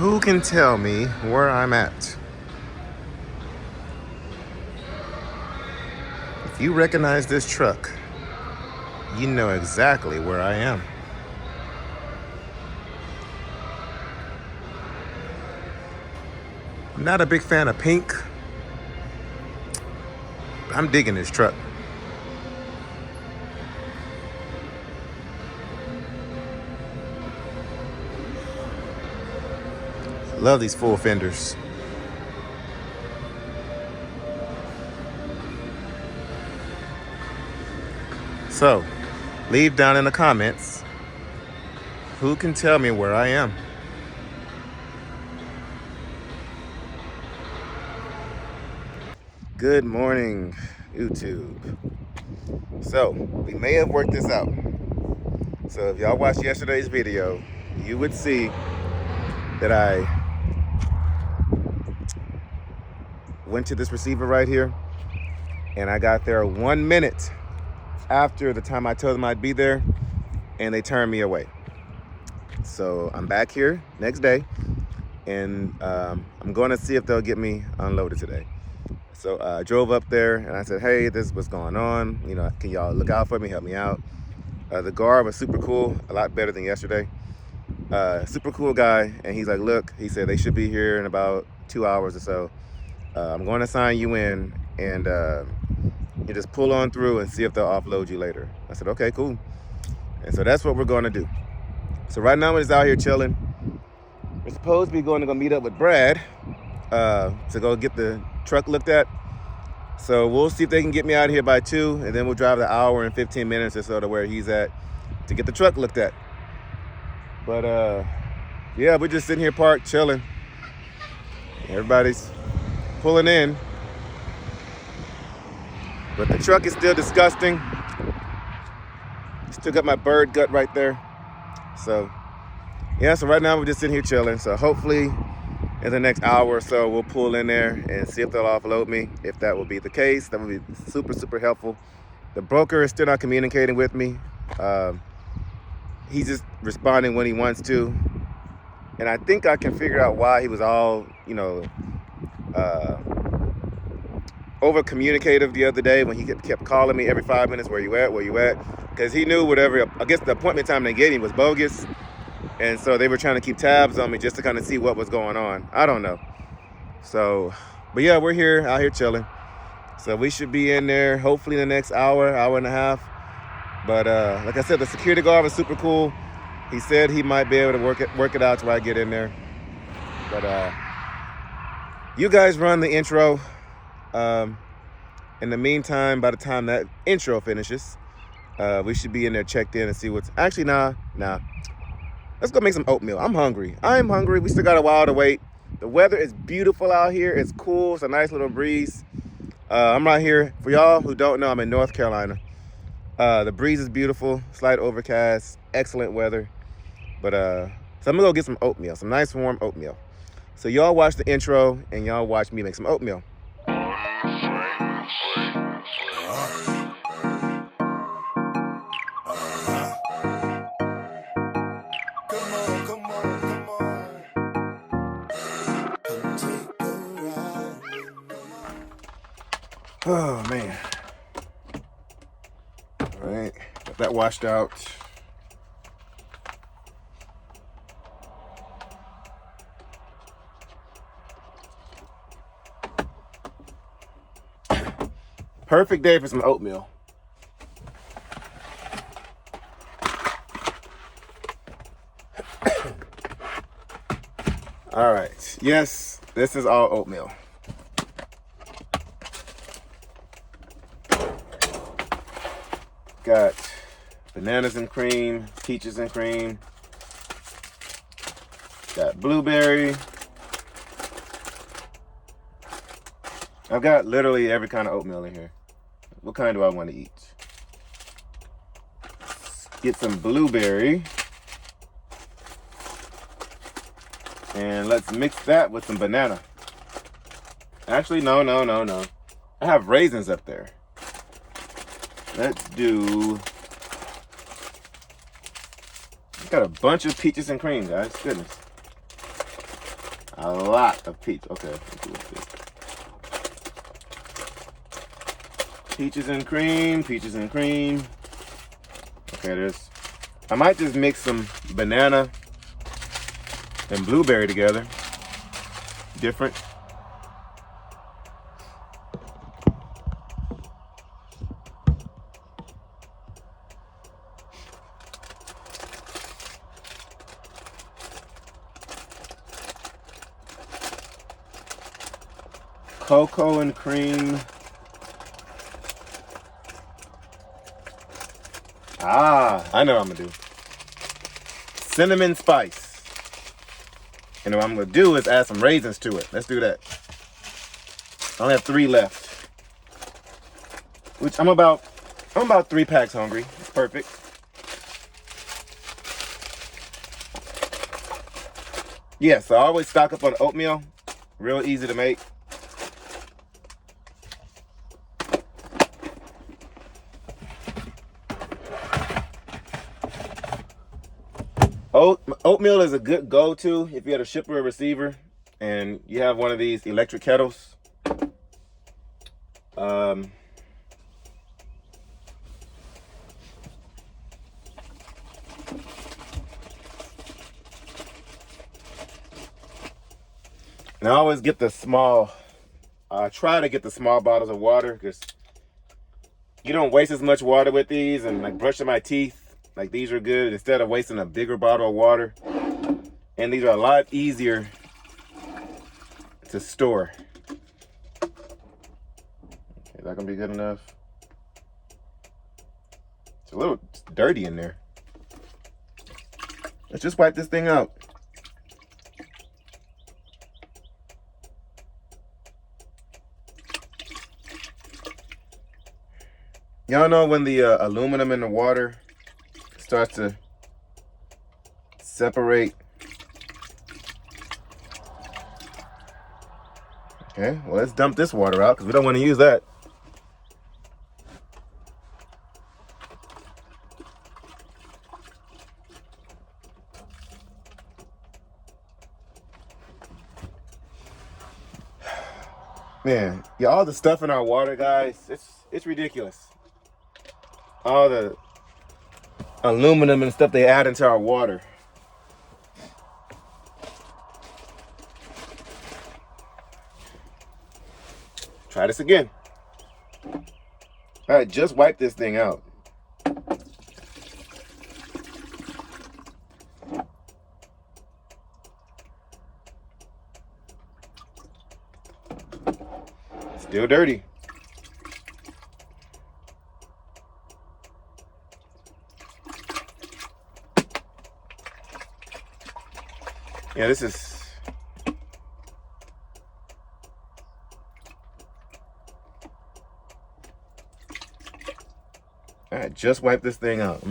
Who can tell me where I'm at? If you recognize this truck, you know exactly where I am. I'm not a big fan of pink. I'm digging this truck. Love these full fenders. So, leave down in the comments who can tell me where I am. Good morning, YouTube. So, we may have worked this out. So, if y'all watched yesterday's video, you would see that I went to this receiver right here, and I got there 1 minute after the time I told them I'd be there, and they turned me away. So I'm back here next day, and I'm going to see if they'll get me unloaded today. So I drove up there, and I said, hey, this is what's going on. You know, can y'all look out for me, help me out? The guard was super cool, a lot better than yesterday. Super cool guy, and he's like, look, he said they should be here in about 2 hours or so. I'm going to sign you in, and you just pull on through and see if they'll offload you later. I said, okay, cool. And so that's what we're going to do. So right now we're just out here chilling. We're supposed to be going to go meet up with Brad to go get the truck looked at. So we'll see if they can get me out here by 2, and then we'll drive the hour and 15 minutes or so to where he's at to get the truck looked at. But yeah, we're just sitting here parked, chilling. Everybody's pulling in. But the truck is still disgusting. Still got my bird gut right there. So, yeah, so right now we're just sitting here chilling. So hopefully in the next hour or so, we'll pull in there and see if they'll offload me. If that will be the case, that would be super, super helpful. The broker is still not communicating with me. He's just responding when he wants to. And I think I can figure out why he was all, over communicative the other day when he kept calling me every 5 minutes, where you at? Because he knew whatever, I guess the appointment time they gave him was bogus. And so they were trying to keep tabs on me just to kind of see what was going on. I don't know. So, but yeah, we're here, out here chilling. So we should be in there hopefully in the next hour and a half. But like I said, the security guard was super cool. He said he might be able to work it out till I get in there. But you guys run the intro. In the meantime, by the time that intro finishes, we should be in there checked in and see what's actually nah. Let's go make some oatmeal. I'm hungry. We still got a while to wait. The weather is beautiful out here. It's cool. It's a nice little breeze. I'm right here. For y'all who don't know, I'm in North Carolina. The breeze is beautiful, slight overcast, excellent weather. But so I'm gonna go get some oatmeal, some nice warm oatmeal. So y'all watch the intro and y'all watch me make some oatmeal. Oh man. All right, got that washed out. Perfect day for some oatmeal. All right, yes, this is all oatmeal. Got bananas and cream, peaches and cream. Got blueberry. I've got literally every kind of oatmeal in here. What kind do I want to eat? Get some blueberry. And let's mix that with some banana. Actually, no. I have raisins up there. Let's do... Got a bunch of peaches and cream, guys. Goodness. A lot of peach. Okay, let's do this. Peaches and cream, peaches and cream. Okay, I might just mix some banana and blueberry together. Different. Cocoa and cream. Ah, I know what I'm gonna do. Cinnamon spice. And what I'm gonna do is add some raisins to it. Let's do that. I only have 3 left. Which I'm about 3 packs hungry. It's perfect. Yeah, so I always stock up on oatmeal. Real easy to make. Oatmeal is a good go-to if you had a shipper or receiver and you have one of these electric kettles. And I always get the small, try to get the small bottles of water because you don't waste as much water with these. And like brushing my teeth, like these are good instead of wasting a bigger bottle of water. And these are a lot easier to store. Okay, is that gonna be good enough? It's a little dirty in there. Let's just wipe this thing out. Y'all know when the aluminum in the water starts to separate. Okay, well, let's dump this water out because we don't want to use that. Man, yeah, all the stuff in our water, guys, it's ridiculous. All the aluminum and stuff they add into our water. Try this again. All right, just wipe this thing out. Still dirty. Yeah, this is... All right, just wipe this thing out.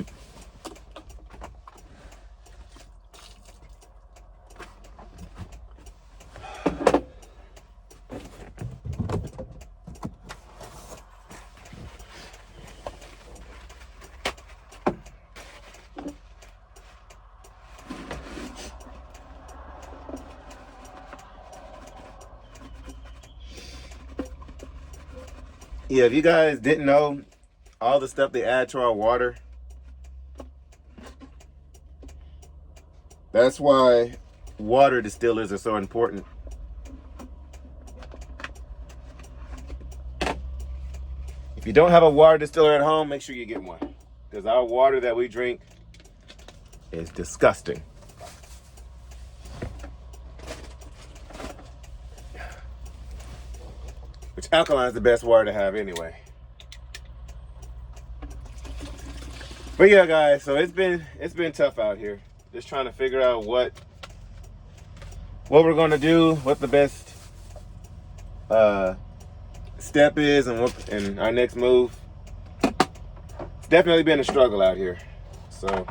Yeah, if you guys didn't know all the stuff they add to our water, that's why water distillers are so important. If you don't have a water distiller at home, make sure you get one, because our water that we drink is disgusting. Which alkaline is the best water to have anyway. But yeah, guys, so it's been tough out here. Just trying to figure out what we're gonna do, what the best step is, and our next move. It's definitely been a struggle out here. So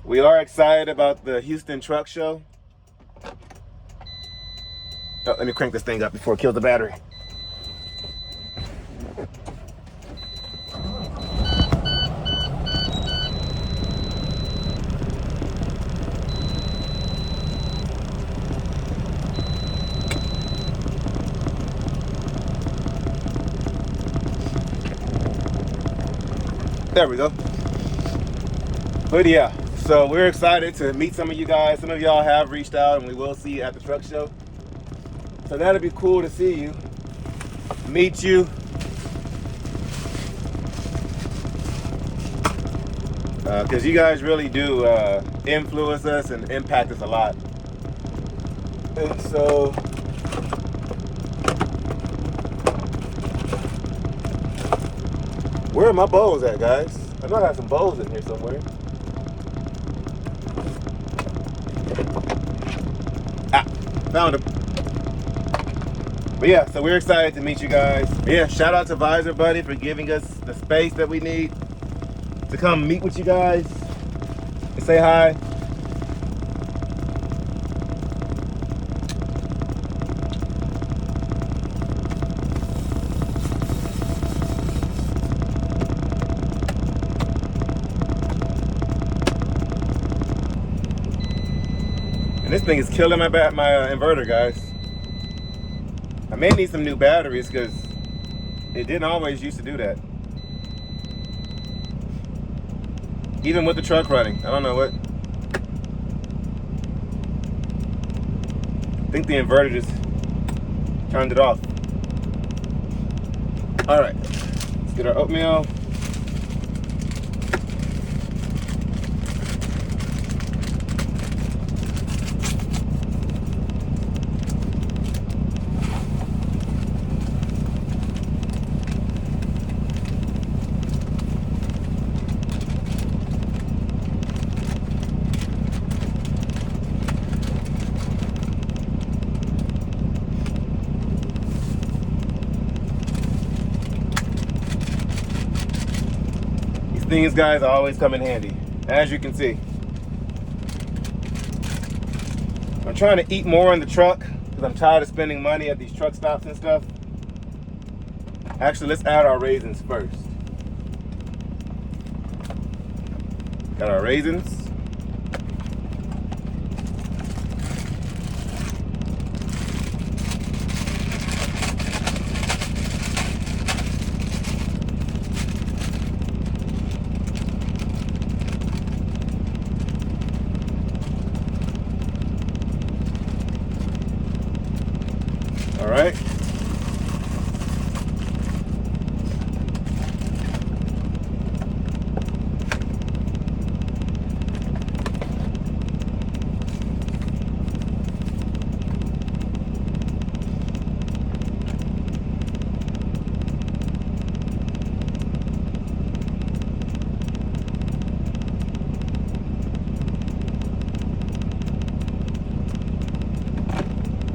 we are excited about the Houston Truck Show. Oh, let me crank this thing up before it kills the battery. There we go. But yeah, so we're excited to meet some of you guys. Some of y'all have reached out, and we will see you at the truck show. So that'll be cool to see you, meet you. Because you guys really do influence us and impact us a lot. And so, where are my bowls at, guys? I know I have some bowls in here somewhere. Ah, found them. But yeah, so we're excited to meet you guys. But yeah, shout out to Visor Buddy for giving us the space that we need to come meet with you guys and say hi. And this thing is killing my inverter, guys. I may need some new batteries because it didn't always used to do that. Even with the truck running, I don't know what. I think the inverter just turned it off. All right, let's get our oatmeal. These guys always come in handy, as you can see. I'm trying to eat more in the truck because I'm tired of spending money at these truck stops and stuff. Actually, let's add our raisins first. Got our raisins. All right.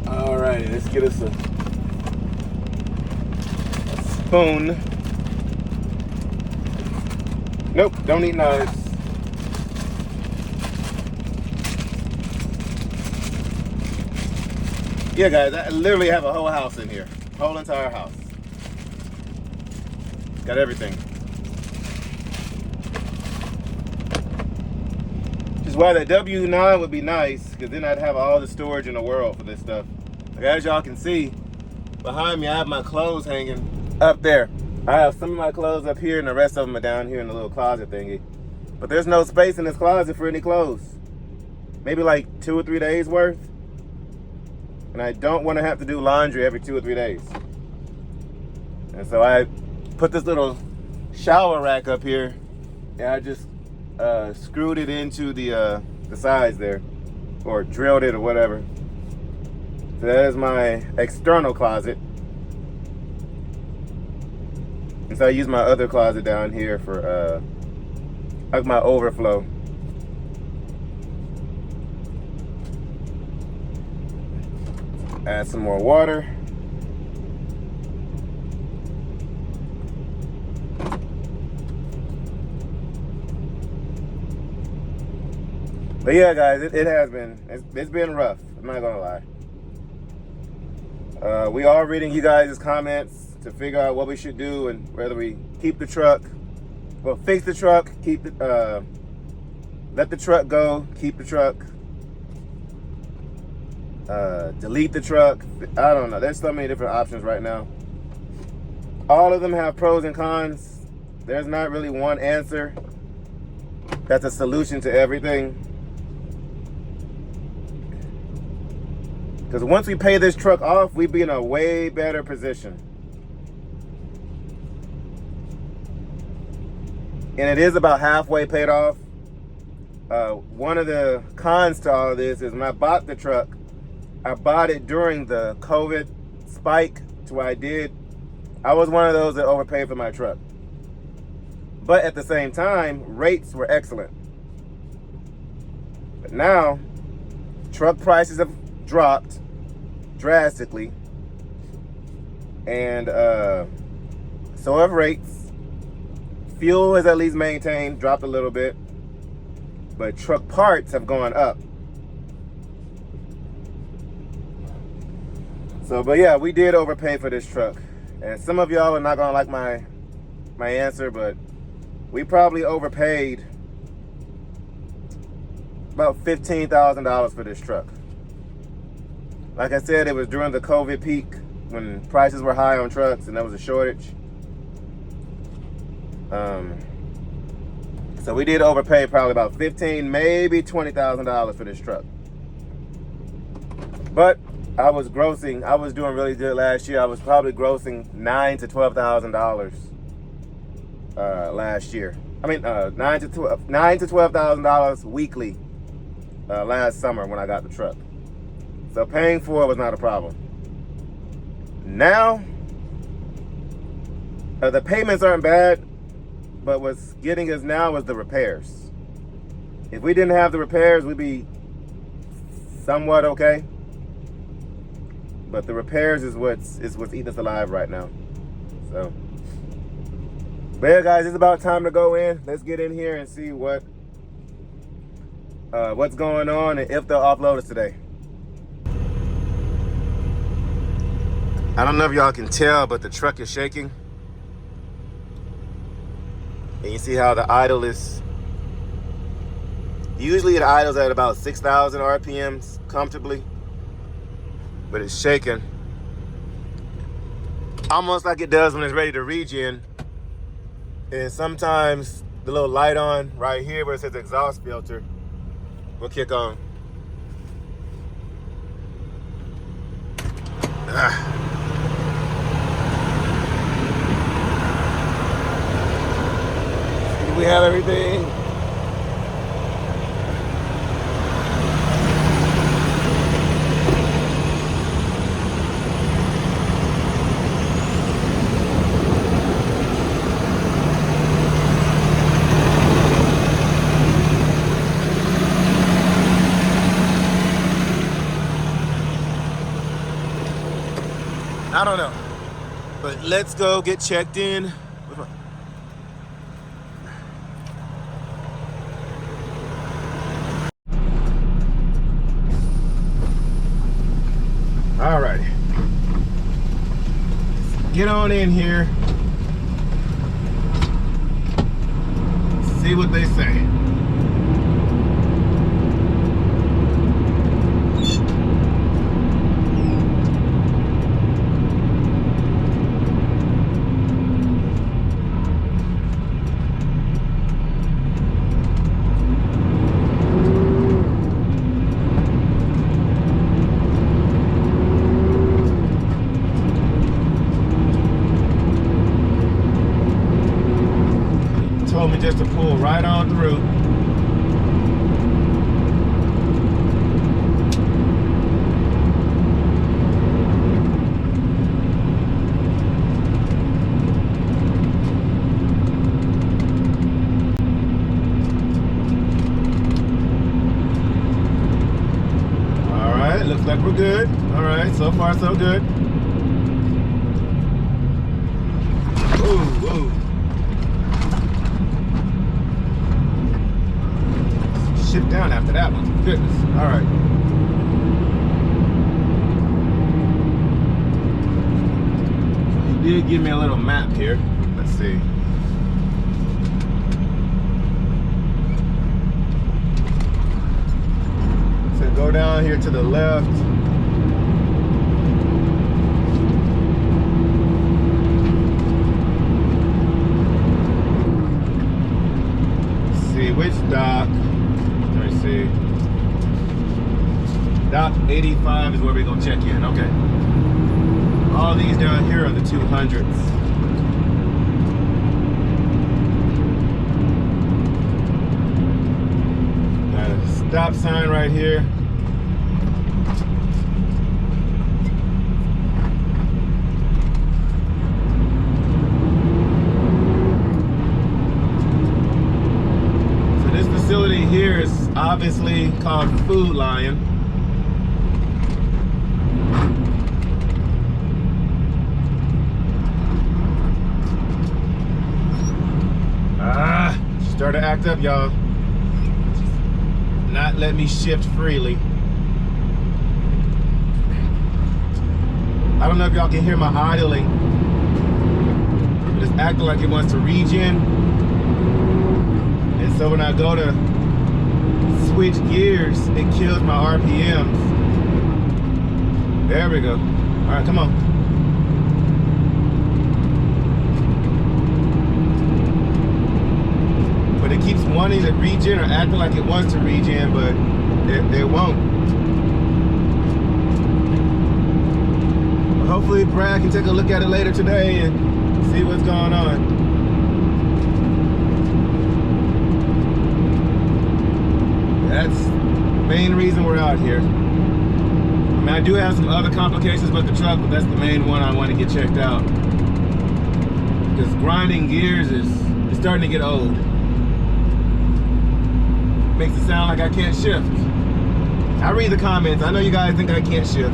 All right, let's get us a spoon. Nope, don't need knives. Yeah, guys, I literally have a whole house in here. Whole entire house. Got everything. Which is why that W9 would be nice, because then I'd have all the storage in the world for this stuff. Like, as y'all can see, behind me I have my clothes hanging up there. I have some of my clothes up here and the rest of them are down here in the little closet thingy. But there's no space in this closet for any clothes. Maybe like 2 or 3 days worth. And I don't want to have to do laundry every 2 or 3 days. And so I put this little shower rack up here and I just screwed it into the sides there, or drilled it or whatever. So that is my external closet. And so I use my other closet down here for like my overflow. Add some more water. But yeah, guys, it has been, it's been rough. I'm not gonna lie. We are reading you guys' comments to figure out what we should do and whether we keep the truck, well, fix the truck, keep the, let the truck go, keep the truck, delete the truck. I don't know. There's so many different options right now. All of them have pros and cons. There's not really one answer that's a solution to everything. Because once we pay this truck off, we'd be in a way better position. And it is about halfway paid off. One of the cons to all of this is when I bought the truck, I bought it during the COVID spike to where I was one of those that overpaid for my truck. But at the same time, rates were excellent. But now, truck prices have dropped drastically. And so have rates. Fuel is at least maintained, dropped a little bit. But truck parts have gone up. So, but yeah, we did overpay for this truck. And some of y'all are not gonna like my answer, but we probably overpaid about $15,000 for this truck. Like I said, it was during the COVID peak when prices were high on trucks and there was a shortage. So we did overpay probably about $15,000, maybe $20,000 for this truck. But I was doing really good last year. I was probably grossing $9,000 to $12,000 last year. I mean, $9,000 to $12,000 weekly last summer when I got the truck. So paying for it was not a problem. Now, the payments aren't bad, but what's getting us now is the repairs. If we didn't have the repairs, we'd be somewhat okay. But the repairs is what's eating us alive right now. So, but yeah, guys, it's about time to go in. Let's get in here and see what's going on and if they'll offload us today. I don't know if y'all can tell, but the truck is shaking. And you see how the idle is. Usually it idles at about 6,000 RPMs comfortably. But it's shaking. Almost like it does when it's ready to regen. And sometimes the little light on right here where it says exhaust filter will kick on. Do we have everything? I don't know, but let's go get checked in. All right, get on in here, see what they say. Told me just to pull right on through. All right, looks like we're good. All right, so far so good. Ooh, ooh. Shit down after that one. Goodness. All right. He did give me a little map here. Let's see. So go down here to the left. Dock 85 is where we're gonna check in. Okay. All these down here are the 200s. Got a stop sign right here. Facility here is obviously called Food Lion. Started to act up, y'all. Not let me shift freely. I don't know if y'all can hear my idling, but it's acting like it wants to regen. And so when I go to switch gears, it kills my RPMs. There we go. All right, come on. But it keeps wanting to regen or acting like it wants to regen, but it won't. But hopefully Brad can take a look at it later today and see what's going on. That's the main reason we're out here. I mean, I do have some other complications with the truck, but that's the main one I want to get checked out. Because grinding gears is starting to get old. Makes it sound like I can't shift. I read the comments. I know you guys think I can't shift.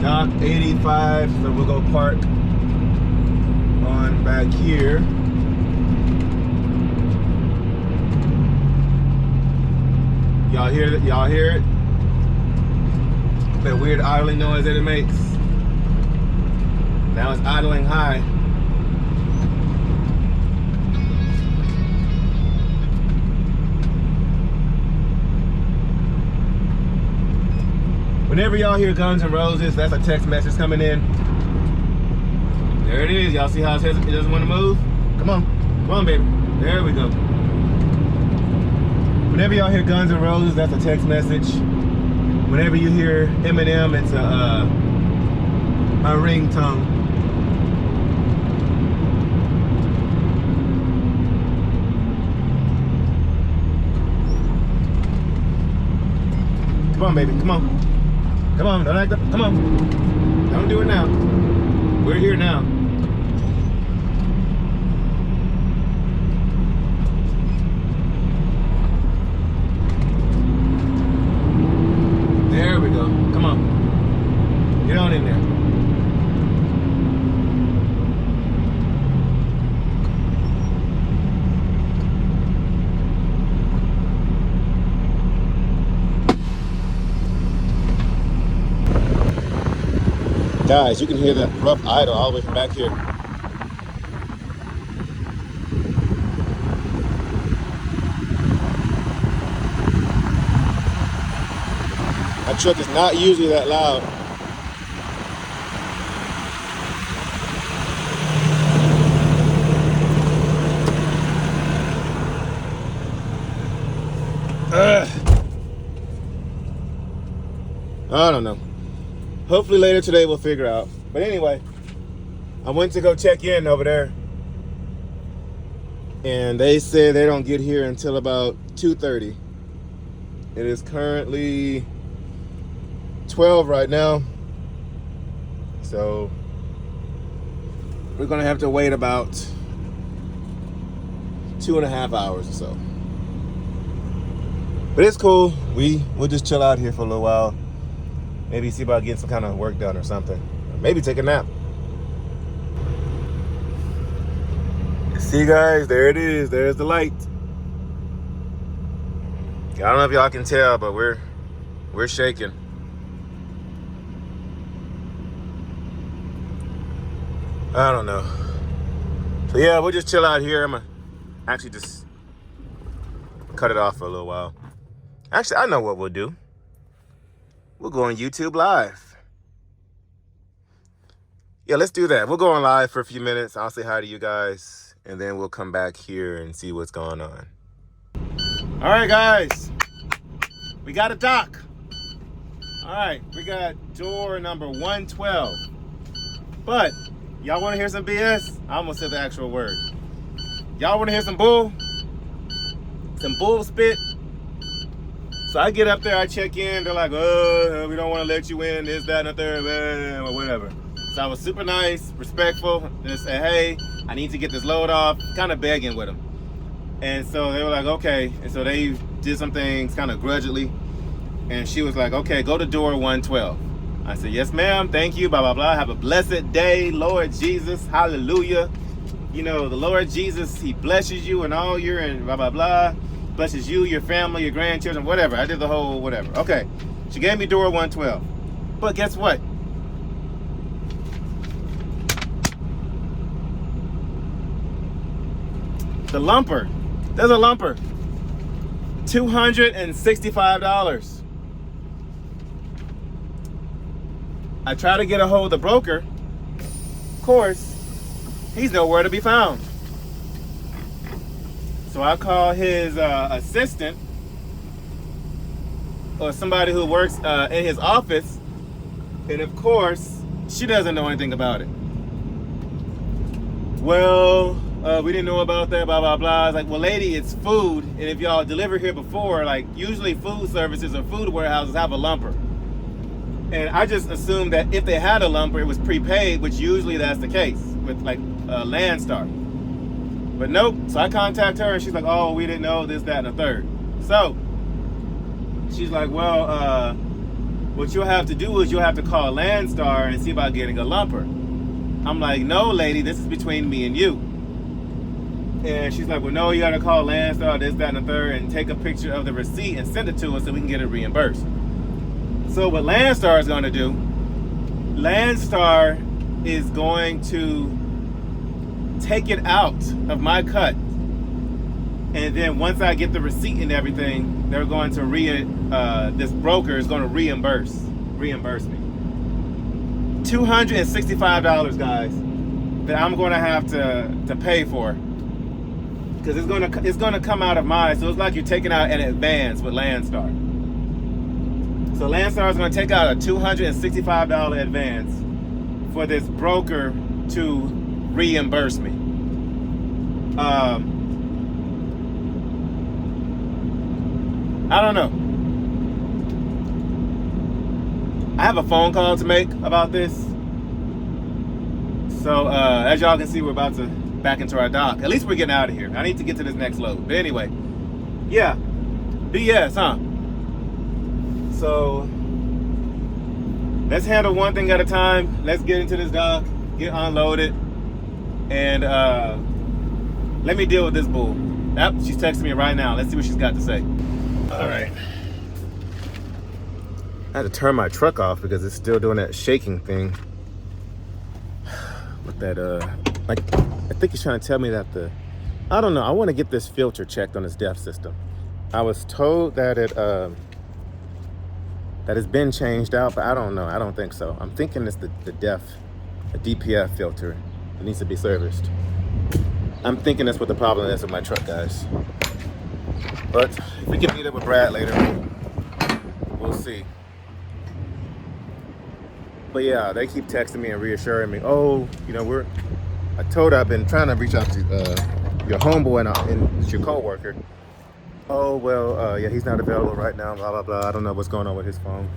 Dock 85, so we'll go park on back here. Y'all hear it? Y'all hear it? That weird idling noise that it makes. Now it's idling high. Whenever y'all hear Guns N' Roses, that's a text message coming in. There it is. Y'all see how it doesn't want to move? Come on. Come on, baby. There we go. Whenever y'all hear Guns N' Roses, that's a text message. Whenever you hear Eminem, it's a ringtone. Come on, baby. Come on. Come on, don't act up. Come on. Don't do it now. We're here now. There we go. Come on. Get on in there. Guys, you can hear that rough idle all the way from back here. My truck is not usually that loud. I don't know. Hopefully later today we'll figure out. But anyway, I went to go check in over there. And they said they don't get here until about 2:30. It is currently 12 right now. So we're gonna have to wait about 2.5 hours or so. But it's cool. We'll just chill out here for a little while. Maybe see about getting some kind of work done or something. Maybe take a nap. See guys, there it is. There's the light. I don't know if y'all can tell, but we're shaking. I don't know. So yeah, we'll just chill out here. I'm gonna actually just cut it off for a little while. Actually, I know what we'll do. We'll go on YouTube Live. Yeah, let's do that. We'll go on live for a few minutes. I'll say hi to you guys, and then we'll come back here and see what's going on. All right, guys. We got a dock. All right, we got door number 112. But y'all want to hear some BS? I almost said the actual word. Y'all want to hear some bull? Some bull spit? So I get up there, I check in. They're like, oh, we don't want to let you in, this, that, and the third, or whatever. So I was super nice, respectful, and said, hey, I need to get this load off, kind of begging with them. And so they were like, okay. And so they did some things kind of grudgingly. And she was like, okay, go to door 112. I said, yes, ma'am, thank you, blah, blah, blah. Have a blessed day, Lord Jesus, hallelujah. You know, the Lord Jesus, he blesses you and all your, and blah, blah, blah. Blesses you, your family, your grandchildren, whatever. I did the whole whatever. Okay, she gave me door 112. But guess what? The lumper, there's a lumper, $265. I try to get a hold of the broker. Of course, he's nowhere to be found. So I call his assistant or somebody who works in his office, and of course, she doesn't know anything about it. Well, we didn't know about that, blah, blah, blah. It's like, well, lady, it's food. And if y'all delivered here before, like usually food services or food warehouses have a lumper. And I just assumed that if they had a lumper, it was prepaid, which usually that's the case with like Landstar. But nope. So I contact her and she's like, oh, we didn't know this, that, and the third. So she's like, well, what you'll have to do is you'll have to call Landstar and see about getting a lumper. I'm like, no, lady, this is between me and you. And she's like, well, no, you got to call Landstar, this, that, and the third, and take a picture of the receipt and send it to us so we can get it reimbursed. So what Landstar is going to do, Landstar is going to take it out of my cut. And then once I get the receipt and everything, they're going to this broker is going to reimburse me. $265, guys, that I'm going to have to pay for. Because it's gonna come out of mine, so it's like you're taking out an advance with Landstar. So Landstar is gonna take out a $265 advance for this broker to reimburse me. I don't know. I have a phone call to make about this. So as y'all can see, we're about to back into our dock. At least we're getting out of here. I need to get to this next load. But anyway, yeah, BS, huh? So let's handle one thing at a time. Let's get into this dock, get unloaded, and let me deal with this bull. Yep, she's texting me right now. Let's see what she's got to say. All right. I had to turn my truck off because it's still doing that shaking thing. With that, like, I think he's trying to tell me that I don't know. I want to get this filter checked on his DEF system. I was told that that it's been changed out, but I don't know. I don't think so. I'm thinking it's the DPF filter. It needs to be serviced. I'm thinking that's what the problem is with my truck, guys. But if we can meet up with Brad later, we'll see. But yeah, they keep texting me and reassuring me. Oh, you know, I told her I've been trying to reach out to your homeboy and it's your coworker. Oh, well, yeah, he's not available right now, blah, blah, blah. I don't know what's going on with his phone,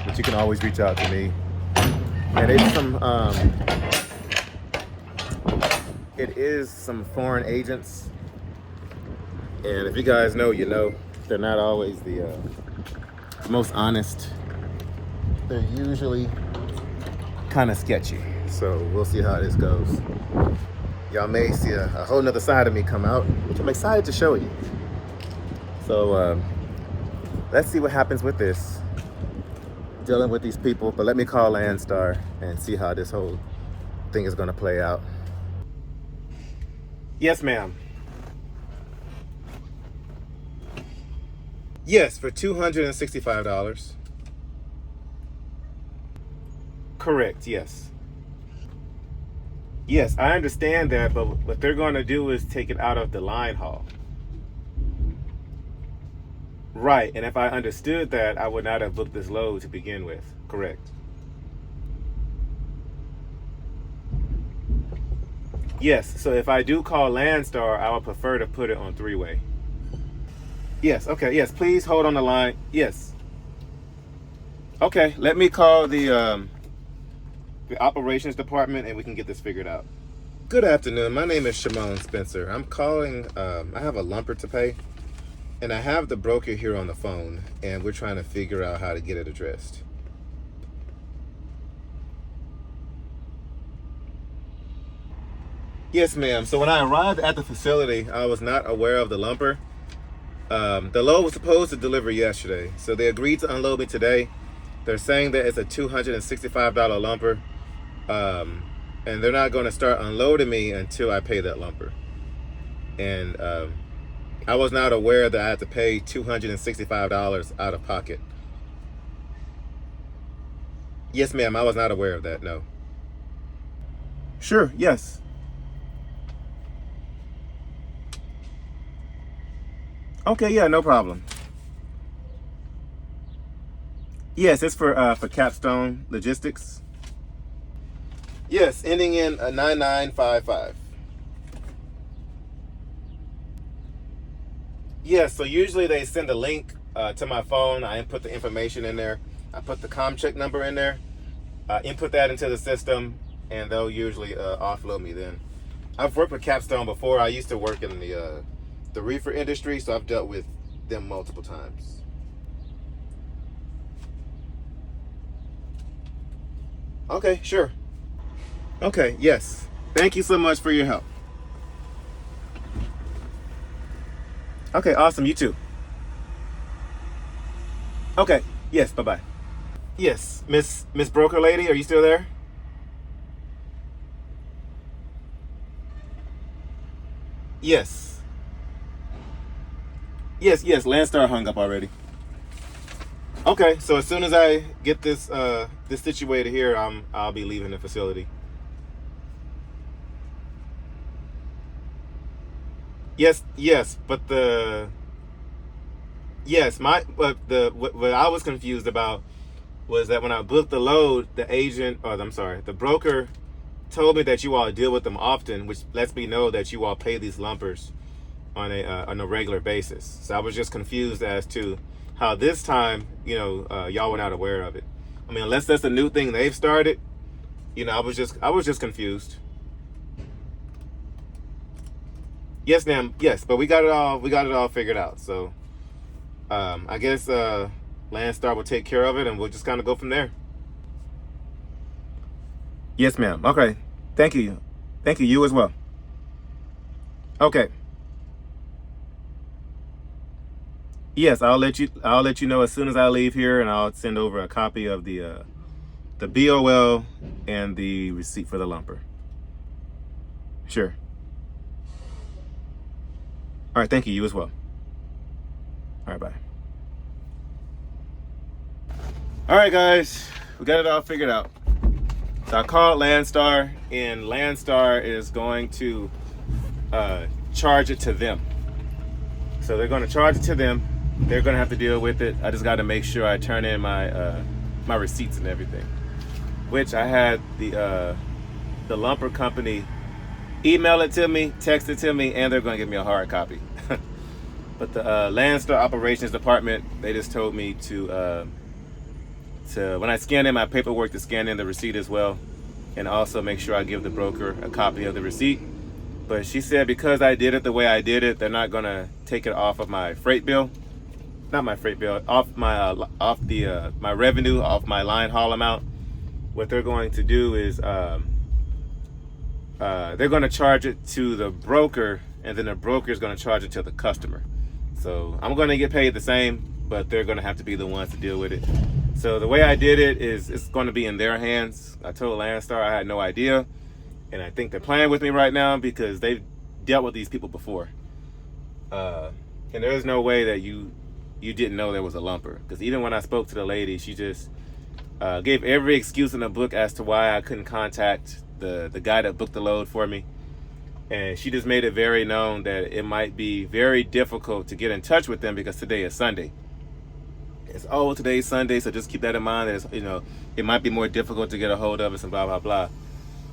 but you can always reach out to me. And it is some foreign agents. And if you guys know, you know, they're not always the most honest. They're usually kind of sketchy. So we'll see how this goes. Y'all may see a whole nother side of me come out, which I'm excited to show you. So let's see what happens with this, dealing with these people. But let me call Landstar and see how this whole thing is going to play out. Yes, ma'am. Yes, for $265. Correct, yes. Yes, I understand that, but what they're going to do is take it out of the line haul. Right, and if I understood that, I would not have booked this load to begin with. Correct. Yes, so if I do call Landstar, I would prefer to put it on three-way. Yes, okay, yes, please hold on the line. Yes. Okay, let me call the operations department and we can get this figured out. Good afternoon, my name is Shimon Spencer. I'm calling, I have a lumper to pay, and I have the broker here on the phone, and we're trying to figure out how to get it addressed. Yes, ma'am. So when I arrived at the facility, I was not aware of the lumper. The load was supposed to deliver yesterday, so they agreed to unload me today. They're saying that it's a $265 lumper, and they're not going to start unloading me until I pay that lumper. And I was not aware that I had to pay $265 out of pocket. Yes, ma'am. I was not aware of that. No. Sure. Yes. Okay. Yeah. No problem. Yes, it's for Capstone Logistics. Yes, ending in 9955. Yes, so usually they send a link to my phone. I input the information in there. I put the ComCheck number in there. Input that into the system, and they'll usually offload me then. I've worked with Capstone before. I used to work in the reefer industry, so I've dealt with them multiple times. Okay, sure. Okay, yes. Thank you so much for your help. Okay, awesome. You too. Okay, yes, bye-bye. Yes, Miss Broker Lady, are you still there? Yes. Yes, Landstar hung up already. Okay, so as soon as I get this this situated here, I'll be leaving the facility. Yes, but what I was confused about was that when I booked the load, the broker told me that you all deal with them often, which lets me know that you all pay these lumpers on a regular basis. So I was just confused as to how this time, y'all were not aware of it. I mean, unless that's a new thing they've started, I was just confused. Yes, ma'am. Yes, but we got it all figured out. So I guess Landstar will take care of it, and we'll just kind of go from there. Yes, ma'am. Okay. Thank you. Thank you. You as well. Okay. Yes, I'll let you know as soon as I leave here, and I'll send over a copy of the BOL and the receipt for the lumper. Sure. All right. Thank you. You as well. All right. Bye. All right, guys. We got it all figured out. So I called Landstar, and Landstar is going to charge it to them. So they're going to charge it to them. They're going to have to deal with it. I just got to make sure I turn in my my receipts and everything, which I had the lumper company email it to me, text it to me, and they're going to give me a hard copy. But the Landstar operations department, they just told me to when I scan in my paperwork, to scan in the receipt as well, and also make sure I give the broker a copy of the receipt. But she said because I did it the way I did it, they're not gonna take it off of my freight bill, not my freight bill, off my my revenue, off my line haul amount. What they're going to do is they're going to charge it to the broker, and then the broker is going to charge it to the customer. So I'm going to get paid the same, but they're going to have to be the ones to deal with it. So the way I did it is it's going to be in their hands. I told Landstar I had no idea, and I think they're playing with me right now because they've dealt with these people before. And there's no way that you didn't know there was a lumper, because even when I spoke to the lady, she just gave every excuse in the book as to why I couldn't contact the guy that booked the load for me. And she just made it very known that it might be very difficult to get in touch with them because today is Sunday. It's, oh, today's Sunday, so just keep that in mind. That it's, you know, it might be more difficult to get a hold of us and blah, blah, blah.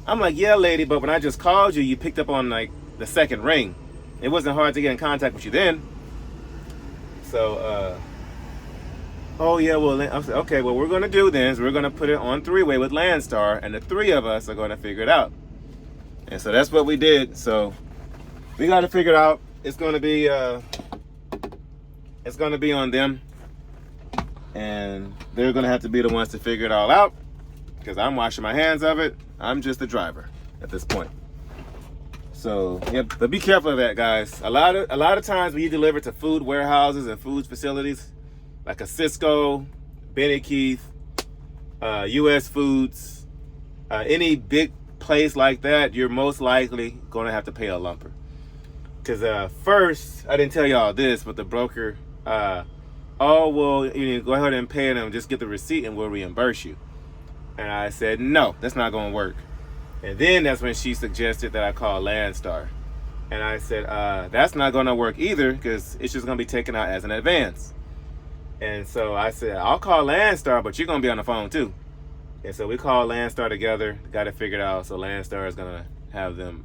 I'm like, yeah, lady, but when I just called you, you picked up on like the second ring. It wasn't hard to get in contact with you then. So, oh yeah, well, I said, okay, what we're gonna do then is we're gonna put it on three-way with Landstar, and the three of us are gonna figure it out. And so that's what we did. So we got to figure it out. It's gonna be on them, and they're gonna have to be the ones to figure it all out because I'm washing my hands of it. I'm just the driver at this point. So yeah, but be careful of that, guys. A lot of times when you deliver to food warehouses and food facilities, like a Cisco, Benny Keith, U.S. Foods, any big place like that, you're most likely going to have to pay a lumper. Because first, I didn't tell y'all this, but the broker, oh, well, you know, go ahead and pay them, just get the receipt and we'll reimburse you. And I said, no, that's not going to work. And then that's when she suggested that I call Landstar. And I said, that's not going to work either because it's just going to be taken out as an advance. And so I said, I'll call Landstar, but you're going to be on the phone too. And so we called Landstar together, got it figured out. So Landstar is going to have them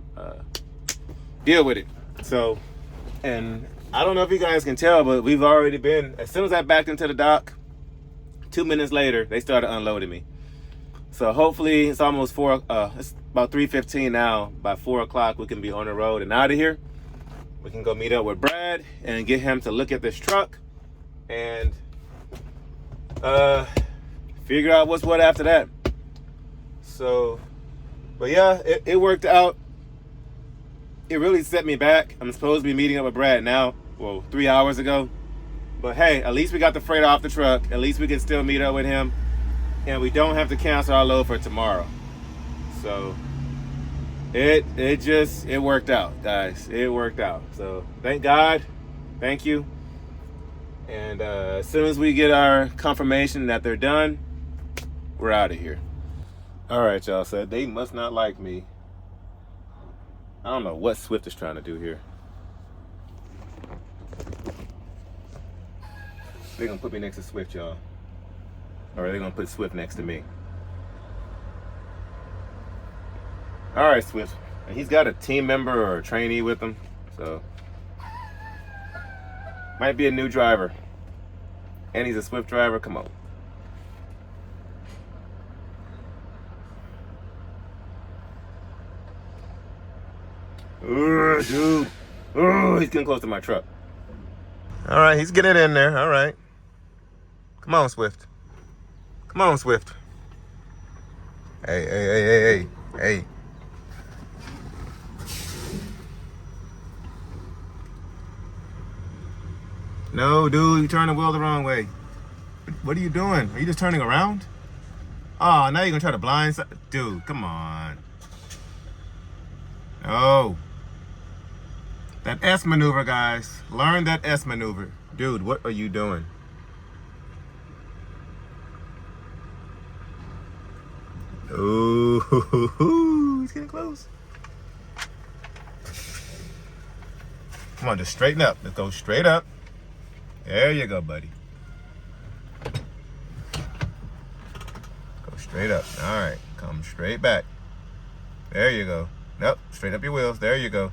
deal with it. So, and I don't know if you guys can tell, but we've already been, as soon as I backed into the dock, 2 minutes later, they started unloading me. So hopefully it's almost it's about 3:15 now. By 4 o'clock, we can be on the road and out of here. We can go meet up with Brad and get him to look at this truck and figure out what's what after that. So, but yeah, it worked out. It really set me back. I'm supposed to be meeting up with Brad now, well, 3 hours ago. But hey, at least we got the freight off the truck. At least we can still meet up with him. And we don't have to cancel our load for tomorrow. So it worked out, guys. It worked out. So thank God. Thank you. And as soon as we get our confirmation that they're done, we're out of here. All right, y'all. So they must not like me. I don't know what Swift is trying to do here. They're gonna put me next to Swift, y'all. Or they're gonna put Swift next to me. All right, Swift. And he's got a team member or a trainee with him, so might be a new driver. And he's a Swift driver. Come on. Ugh, dude. Oh, he's getting close to my truck. All right, he's getting in there. All right. Come on, Swift. Come on, Swift. Hey. No, dude, you turned the wheel the wrong way. What are you doing? Are you just turning around? Oh, now you're gonna try to blindside. Dude, come on. No. That S maneuver, guys. Learn that S maneuver. Dude, what are you doing? Ooh, he's getting close. Come on, just straighten up. Let's go straight up. There you go, buddy. Go straight up. All right, come straight back. There you go. Nope, straighten up your wheels. There you go.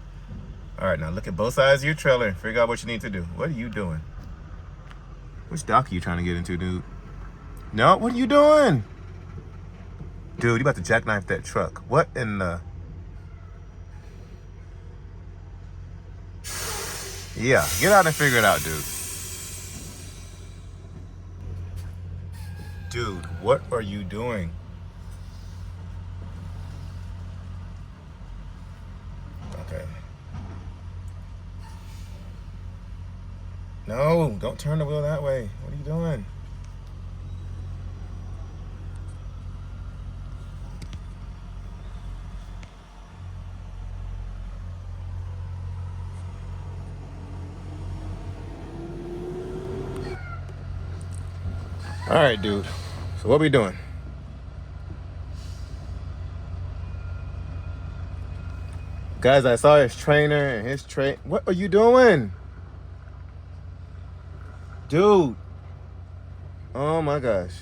All right, now look at both sides of your trailer and figure out what you need to do. What are you doing? Which dock are you trying to get into, dude? No, what are you doing? Dude, you about to jackknife that truck. What in the... Yeah, get out and figure it out, dude. Dude, what are you doing? Okay. No, don't turn the wheel that way. What are you doing? All right, dude. So what we doing? Guys, I saw his trainer and his What are you doing? Dude. Oh my gosh.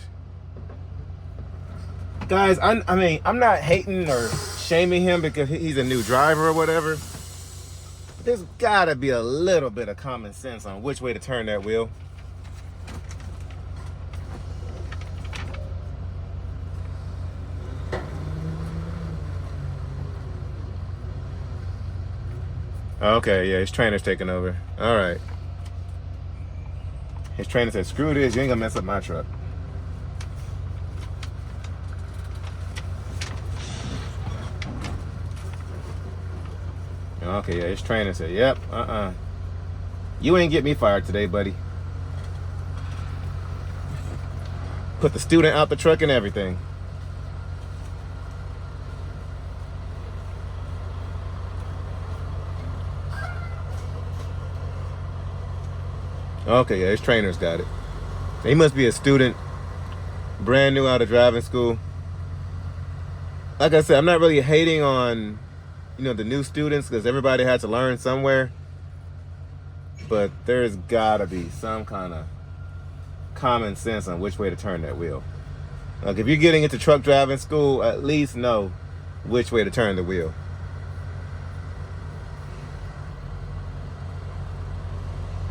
Guys, I mean, I'm not hating or shaming him because he's a new driver or whatever. There's gotta be a little bit of common sense on which way to turn that wheel. Okay, yeah, his trainer's taking over. All right. His trainer said, screw this, you ain't gonna mess up my truck. Okay, yeah, his trainer said, yep, you ain't get me fired today, buddy. Put the student out the truck and everything. Okay, yeah, his trainer's got it. He must be a student, brand new out of driving school. Like I said, I'm not really hating on, you know, the new students because everybody had to learn somewhere. But there's gotta be some kind of common sense on which way to turn that wheel. Like if you're getting into truck driving school, at least know which way to turn the wheel.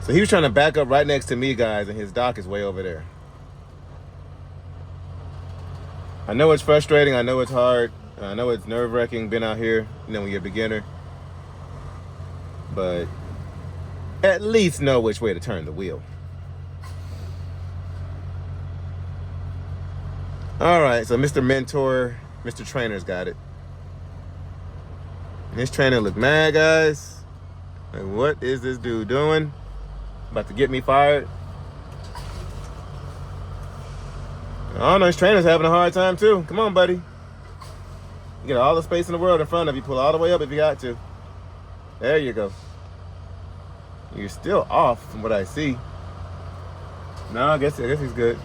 So he was trying to back up right next to me, guys, and his dock is way over there. I know it's frustrating. I know it's hard. I know it's nerve-wracking being out here, you know, when you're a beginner. But at least know which way to turn the wheel. All right, so Mr. Mentor, Mr. Trainer's got it. His trainer looked mad, guys. Like, what is this dude doing? About to get me fired? I don't know, his trainer's having a hard time too. Come on, buddy. You get all the space in the world in front of you. Pull all the way up if you got to. There you go. You're still off from what I see. No, I guess he's good.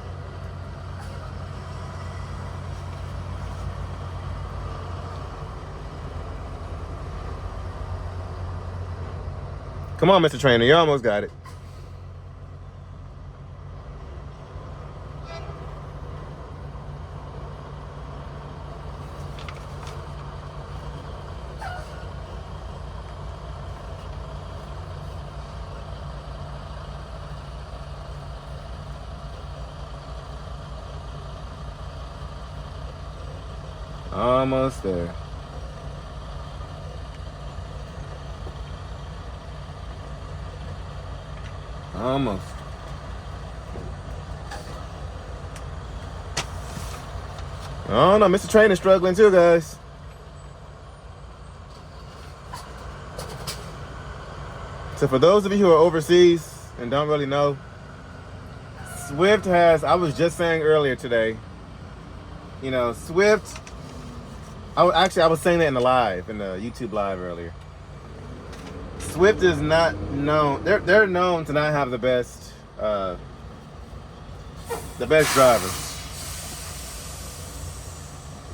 Come on, Mr. Trainer, you almost got it. Almost there. Almost. Oh no, Mr. Trainer's struggling too, guys. So for those of you who are overseas and don't really know, Swift has, I was just saying earlier today, you know, Swift, I was saying that in the YouTube live earlier. Swift is not known, they're known to not have the best drivers.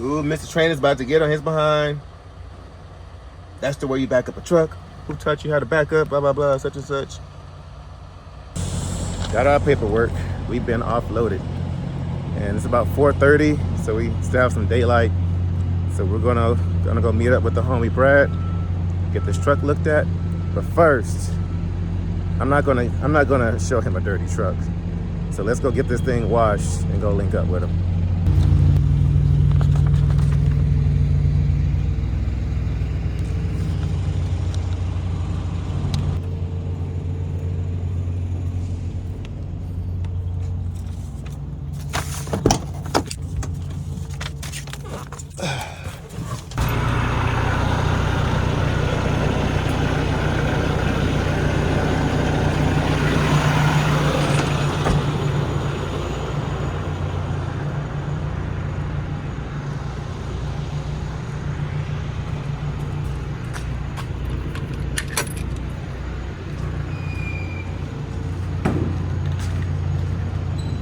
Ooh, Mr. Trainer's about to get on his behind. That's the way you back up a truck. Who taught you how to back up, blah, blah, blah, such and such. Got our paperwork. We've been offloaded. And it's about 4:30, so we still have some daylight. So we're gonna go meet up with the homie Brad, get this truck looked at. But first, I'm not gonna show him a dirty truck. So let's go get this thing washed and go link up with him.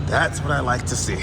That's what I like to see.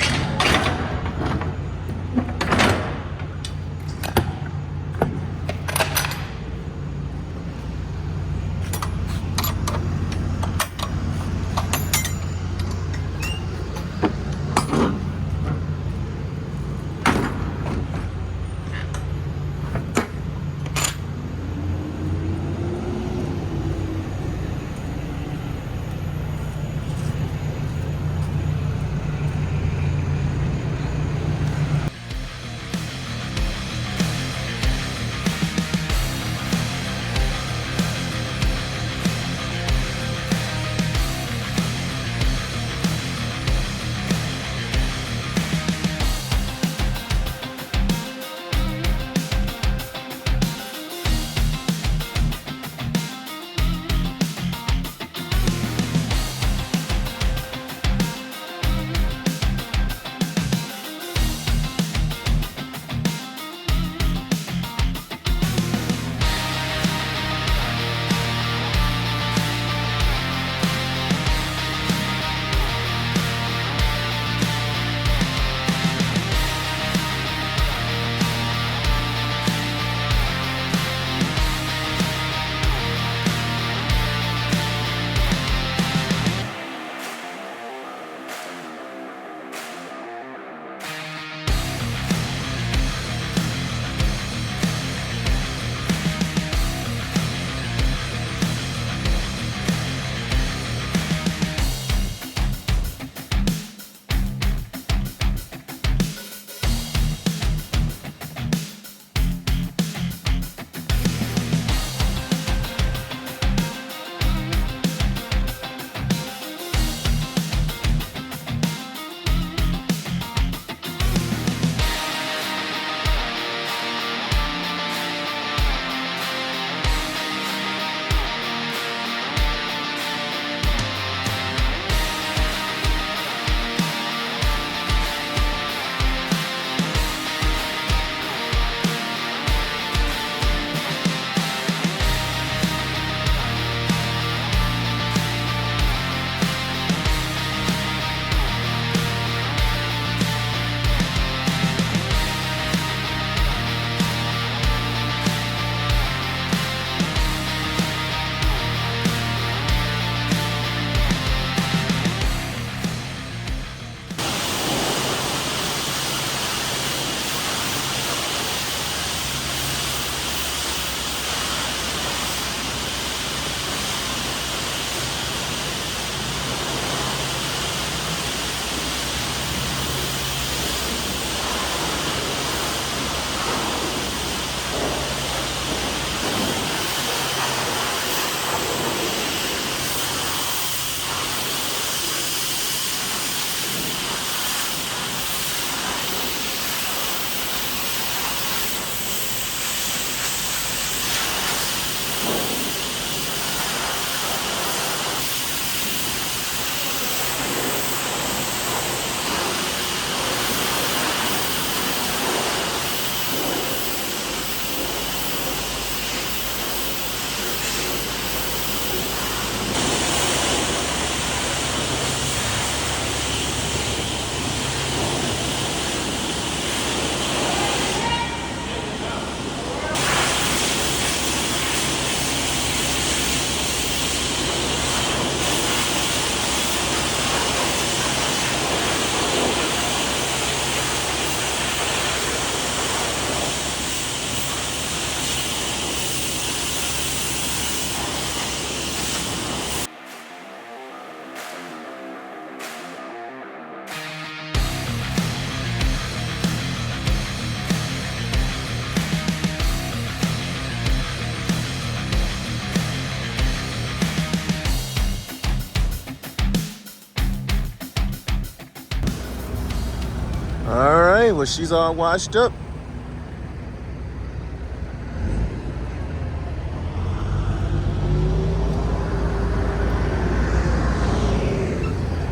Okay, well, she's all washed up.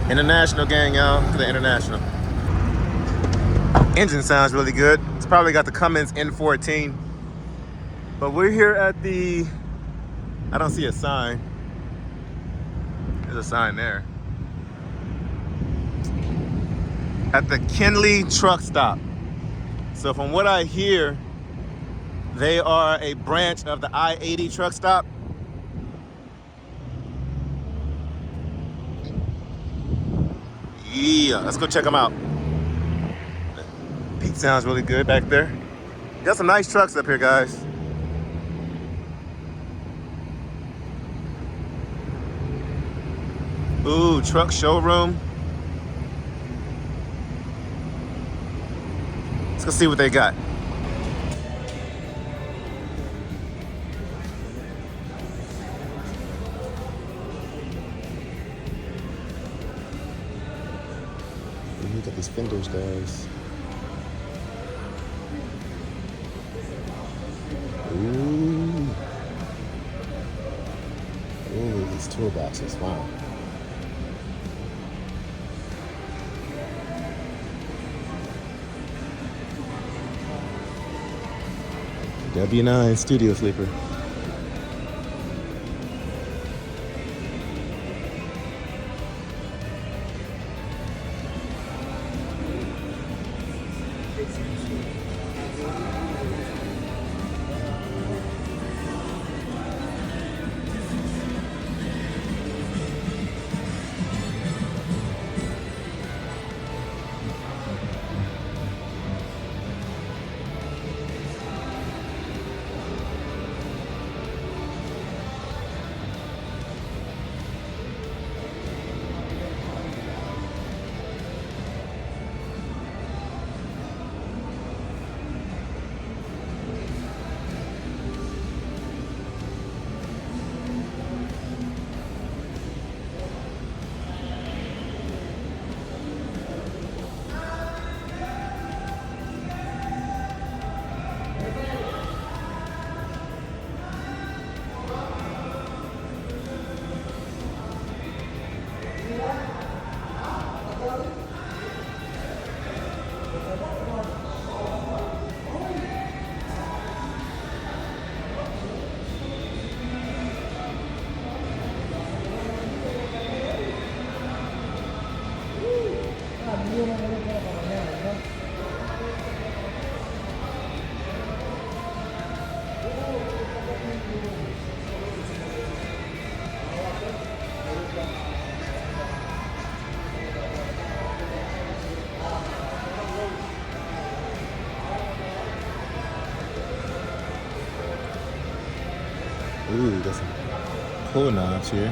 International gang, y'all. To the international. Engine sounds really good. It's probably got the Cummins N14. But we're here at the, I don't see a sign. There's a sign there. At the Kinley truck stop. So from what I hear, they are a branch of the I-80 truck stop. Yeah, let's go check them out. Beat sounds really good back there. Got some nice trucks up here, guys. Ooh, truck showroom. Let's go see what they got. Look at these fenders, guys. Ooh. Ooh, these toolboxes, wow. W9 Studio Sleeper. Ooh, got some pull knobs here.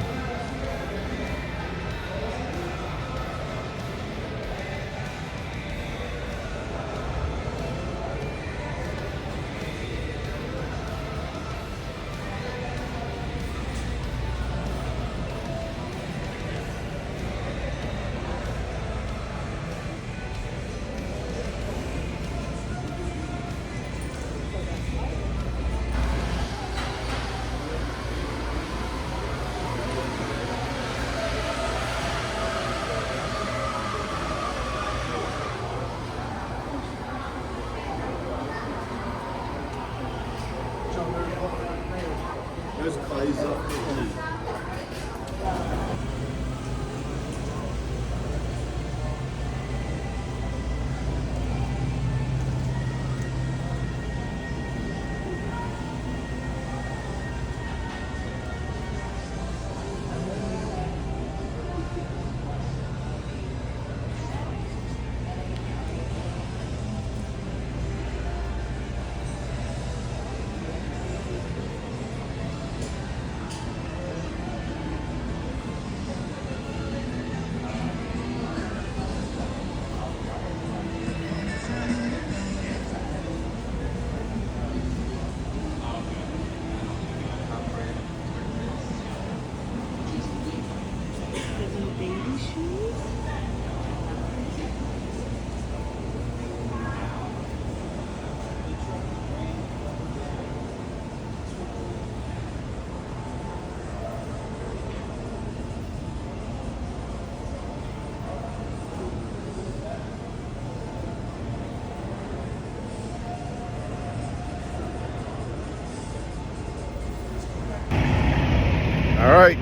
All right,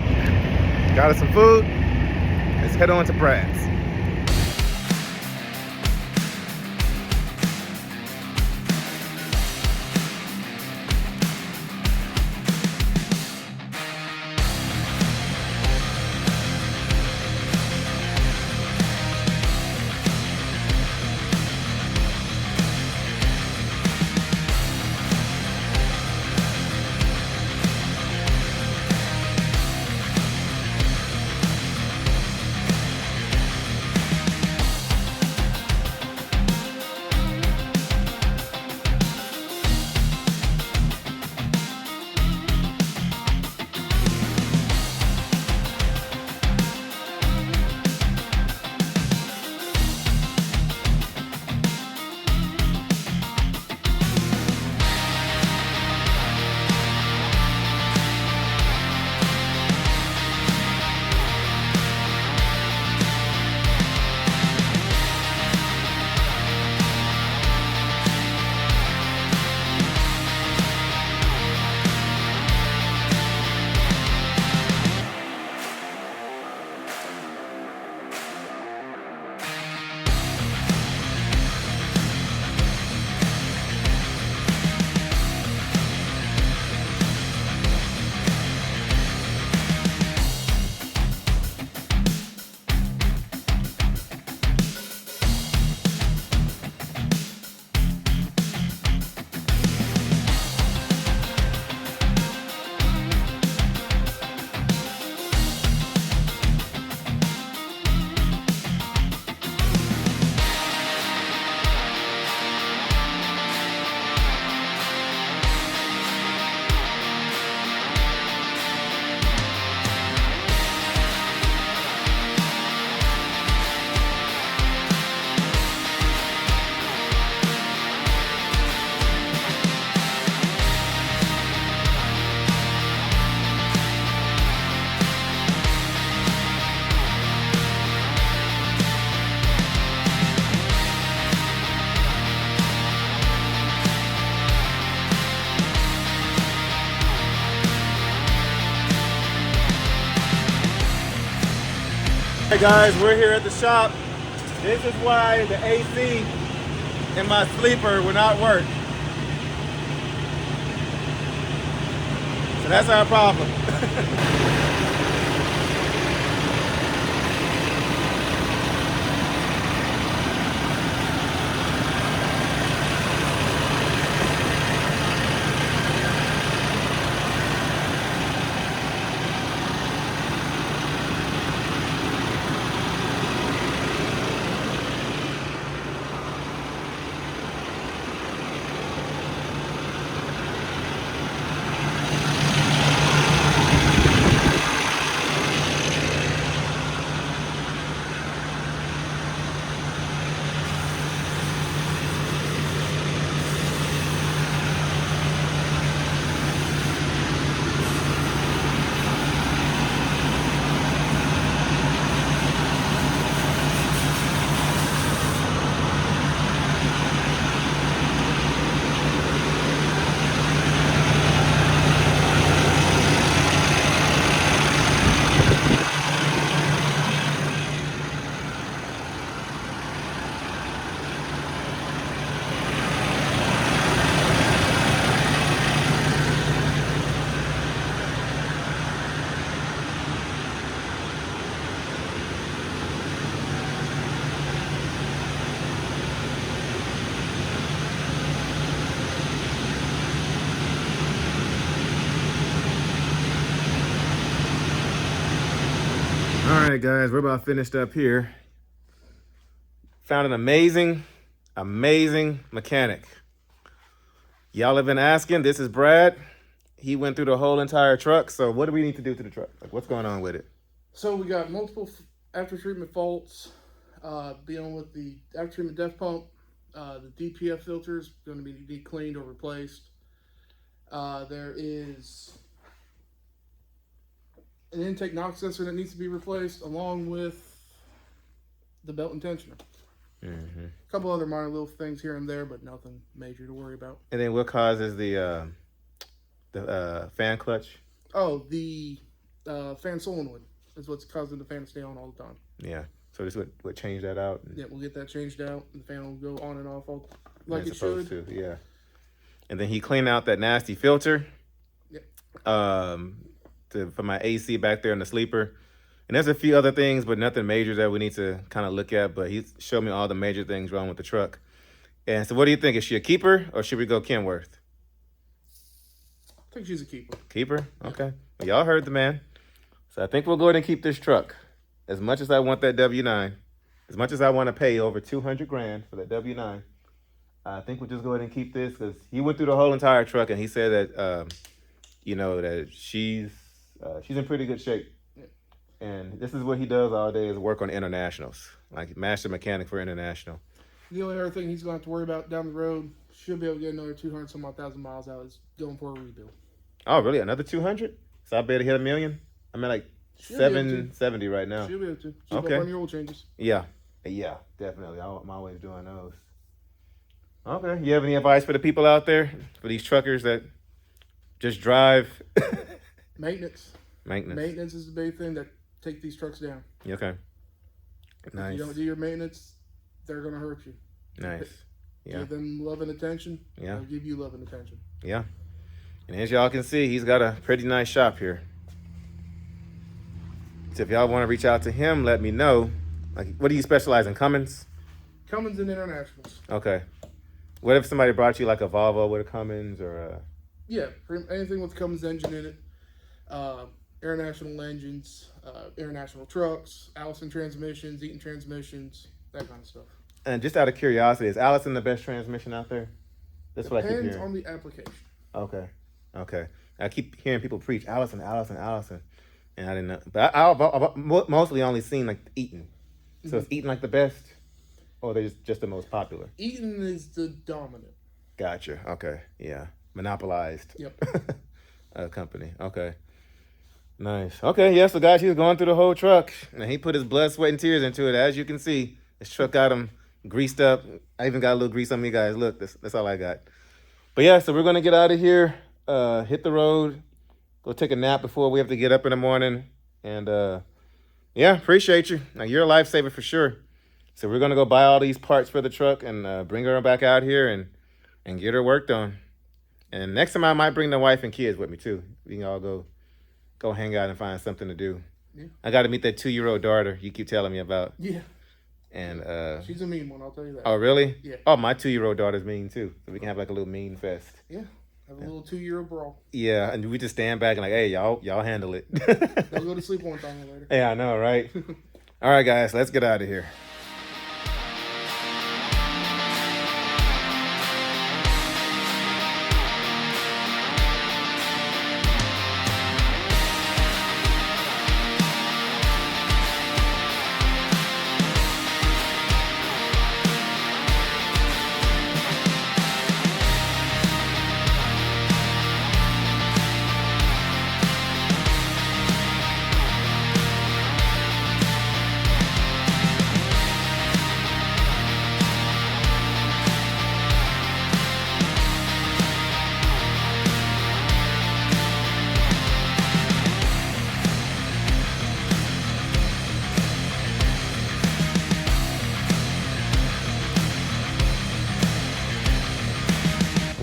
got us some food. Let's head on to Brad's. Hey guys, we're here at the shop. This is why the AC in my sleeper will not work. So that's our problem. All right, guys, we're about finished up here. Found an amazing mechanic. Y'all have been asking. This is Brad. He went through the whole entire truck. So what do we need to do to the truck? Like, what's going on with it? So we got multiple after treatment faults, dealing with the after treatment def pump. The DPF filter is going to be cleaned or replaced. There is an intake knock sensor that needs to be replaced, along with the belt and tensioner. Mm-hmm. A couple other minor little things here and there, but nothing major to worry about. And then what causes the fan clutch? Oh, the fan solenoid is what's causing the fan to stay on all the time. Yeah. So this would change that out. Yeah, we'll get that changed out. And the fan will go on and off all like it's it should. To, yeah. And then he cleaned out that nasty filter. Yep. For my AC back there in the sleeper. And there's a few other things, but nothing major that we need to kind of look at. But he showed me all the major things wrong with the truck. And so what do you think? Is she a keeper or should we go Kenworth? I think she's a keeper. Keeper? Okay. Well, y'all heard the man. So I think we'll go ahead and keep this truck. As much as I want that W9, as much as I want to pay over $200,000 for that W9, I think we'll just go ahead and keep this because he went through the whole entire truck and he said that, that she's in pretty good shape. Yeah. And this is what he does all day is work on internationals, like master mechanic for international. The only other thing he's going to have to worry about down the road, should be able to get another 200-some-odd-thousand miles out, is going for a rebuild. Oh, really? Another 200? So I better hit 1 million? I mean, like 770 right now. Should be able to. Keep Okay. up on your oil changes. Yeah, definitely. I'm always doing those. Okay. You have any advice for the people out there, for these truckers that just drive? Maintenance. Maintenance is the big thing that take these trucks down. Okay. Nice. If you don't do your maintenance, they're going to hurt you. Nice. Yeah. Give them love and attention. Yeah. They'll give you love and attention. Yeah. And as y'all can see, he's got a pretty nice shop here. So if y'all want to reach out to him, let me know. Like, what do you specialize in? Cummins? Cummins and internationals. Okay. What if somebody brought you like a Volvo with a Cummins or a... Yeah, anything with Cummins engine in it. International engines, international trucks, Allison transmissions, Eaton transmissions, that kind of stuff. And just out of curiosity, is Allison the best transmission out there? That's what I keep Depends hearing. on the application. Okay. I keep hearing people preach Allison. And I didn't know. But I've mostly only seen like Eaton. So is Eaton like the best? Or they're just the most popular? Eaton is the dominant. Gotcha. Okay. Yeah. Monopolized. Yep. Company. Okay. Nice. Okay. Yeah. So guys, he was going through the whole truck and he put his blood, sweat, and tears into it. As you can see, this truck got him greased up. I even got a little grease on me, guys. Look, that's all I got. But yeah, so we're going to get out of here, hit the road, go take a nap before we have to get up in the morning. And yeah, appreciate you. Now, you're a lifesaver for sure. So we're going to go buy all these parts for the truck and bring her back out here and get her worked on. And next time I might bring the wife and kids with me too. We can all go hang out and find something to do. Yeah. I got to meet that 2-year-old daughter you keep telling me about. Yeah. And she's a mean one, I'll tell you that. Oh, really? Yeah. Oh, my 2-year-old daughter's mean too. So we can have like a little mean fest. Yeah. Have a little 2-year brawl. Yeah, and we just stand back and like, hey, y'all handle it. They'll go to sleep one time later. Yeah, I know, right? All right, guys, let's get out of here.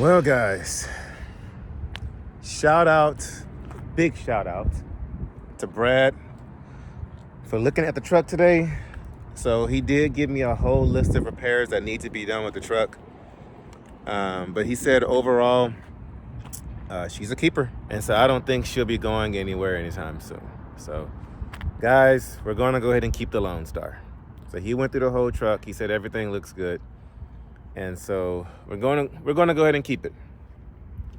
Well, guys, big shout out to Brad for looking at the truck today. So he did give me a whole list of repairs that need to be done with the truck. But he said overall, she's a keeper. And so I don't think she'll be going anywhere anytime soon. So guys, we're going to go ahead and keep the Lone Star. So he went through the whole truck. He said everything looks good. And so we're going to go ahead and keep it.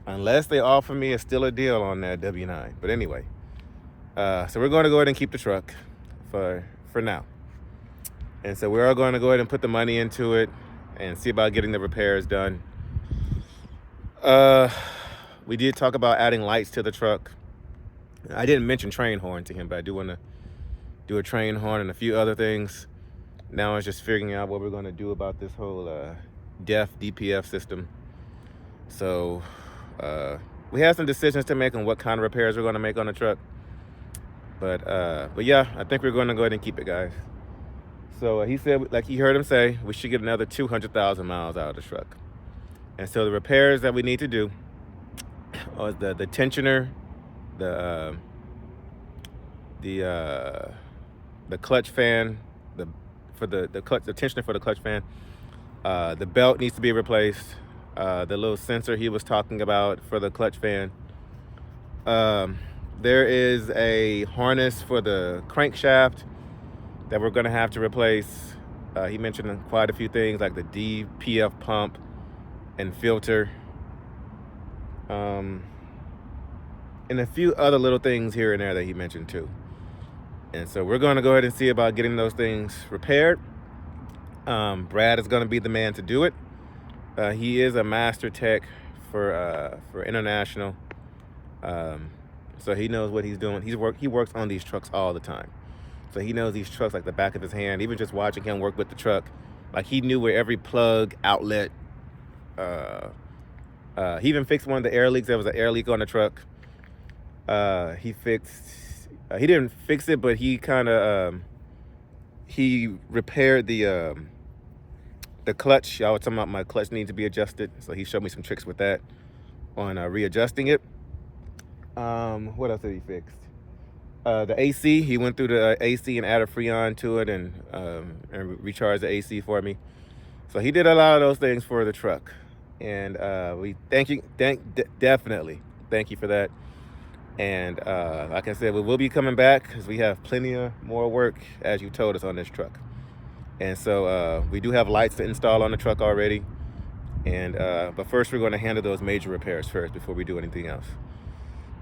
Unless they offer me a still a deal on that W9. But anyway, so we're going to go ahead and keep the truck for now. And so we are going to go ahead and put the money into it and see about getting the repairs done. We did talk about adding lights to the truck. I didn't mention train horn to him, but I do want to do a train horn and a few other things. Now it's just figuring out what we're going to do about this whole DPF system. So we have some decisions to make on what kind of repairs we're going to make on the truck. But yeah, I think we're going to go ahead and keep it, guys. So he said, like you heard him say, we should get another 200,000 miles out of the truck. And so the repairs that we need to do are the tensioner, the clutch fan, the tensioner for the clutch fan. The belt needs to be replaced. The little sensor he was talking about for the clutch fan. There is a harness for the crankshaft that we're gonna have to replace. He mentioned quite a few things like the DPF pump and filter. And a few other little things here and there that he mentioned too. And so we're gonna go ahead and see about getting those things repaired. Brad is gonna be the man to do it. He is a master tech for international. So he knows what he's doing. He works on these trucks all the time. So he knows these trucks like the back of his hand. Even just watching him work with the truck, like he knew where every plug, outlet. He even fixed one of the air leaks. There was an air leak on the truck. He didn't fix it, but he kind of he repaired the clutch. Y'all were talking about my clutch needs to be adjusted, so he showed me some tricks with that on readjusting it. What else did he fix? The AC, he went through the AC and added Freon to it and recharged the AC for me. So he did a lot of those things for the truck. And we definitely thank you for that. And like I said, we will be coming back because we have plenty of more work, as you told us, on this truck. And so we do have lights to install on the truck already. And but first, we're going to handle those major repairs first before we do anything else.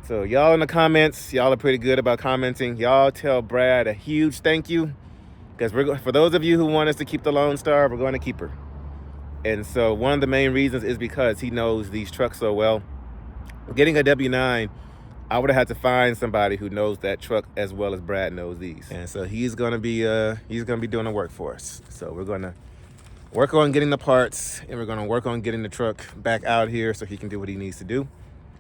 So y'all in the comments, y'all are pretty good about commenting. Y'all tell Brad a huge thank you, because for those of you who want us to keep the Lone Star, we're going to keep her. And so one of the main reasons is because he knows these trucks so well. Getting a W9, I would have had to find somebody who knows that truck as well as Brad knows these. And so he's gonna be doing the work for us. So we're gonna work on getting the parts, and we're gonna work on getting the truck back out here so he can do what he needs to do.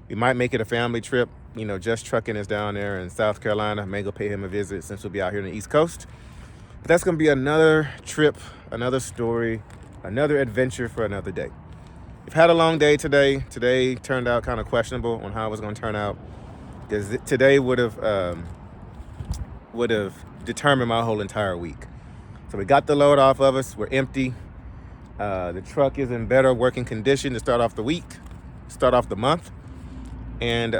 We might make it a family trip. You know, just trucking is down there in South Carolina. May go pay him a visit since we'll be out here on the East Coast. But that's gonna be another trip, another story, another adventure for another day. We've had a long day today. Today turned out kind of questionable on how it was gonna turn out, because today would have determined my whole entire week. So we got the load off of us. We're empty. The truck is in better working condition to start off the week, start off the month. And